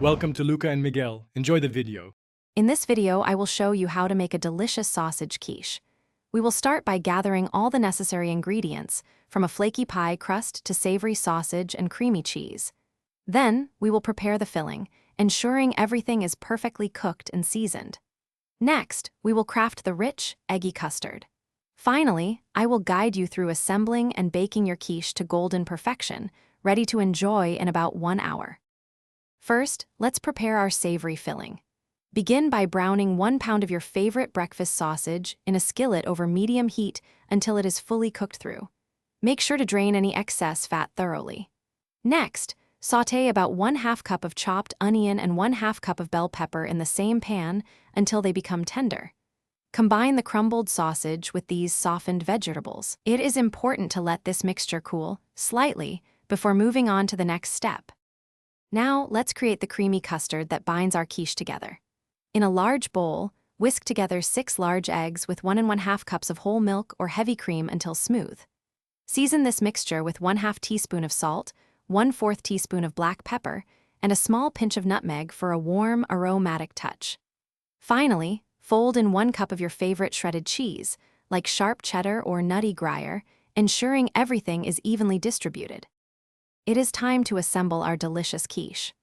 Welcome to Luca and Miguel. Enjoy the video. In this video, I will show you how to make a delicious sausage quiche. We will start by gathering all the necessary ingredients, from a flaky pie crust to savory sausage and creamy cheese. Then, we will prepare the filling, ensuring everything is perfectly cooked and seasoned. Next, we will craft the rich, eggy custard. Finally, I will guide you through assembling and baking your quiche to golden perfection, ready to enjoy in about 1 hour. First, let's prepare our savory filling. Begin by browning 1 pound of your favorite breakfast sausage in a skillet over medium heat until it is fully cooked through. Make sure to drain any excess fat thoroughly. Next, sauté about 1/2 cup of chopped onion and 1/2 cup of bell pepper in the same pan until they become tender. Combine the crumbled sausage with these softened vegetables. It is important to let this mixture cool slightly before moving on to the next step. Now, let's create the creamy custard that binds our quiche together. In a large bowl, whisk together 6 large eggs with 1 1/2 cups of whole milk or heavy cream until smooth. Season this mixture with 1/2 teaspoon of salt, 1/4 teaspoon of black pepper, and a small pinch of nutmeg for a warm, aromatic touch. Finally, fold in 1 cup of your favorite shredded cheese, like sharp cheddar or nutty Gruyere, ensuring everything is evenly distributed. It is time to assemble our delicious quiche.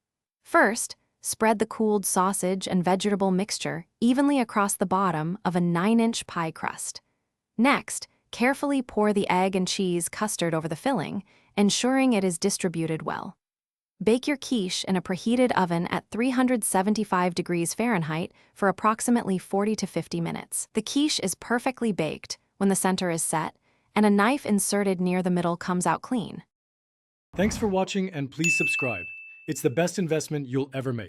First, spread the cooled sausage and vegetable mixture evenly across the bottom of a 9-inch pie crust. Next, carefully pour the egg and cheese custard over the filling, ensuring it is distributed well. Bake your quiche in a preheated oven at 375 degrees Fahrenheit for approximately 40 to 50 minutes. The quiche is perfectly baked when the center is set, and a knife inserted near the middle comes out clean. Thanks for watching and please subscribe. It's the best investment you'll ever make.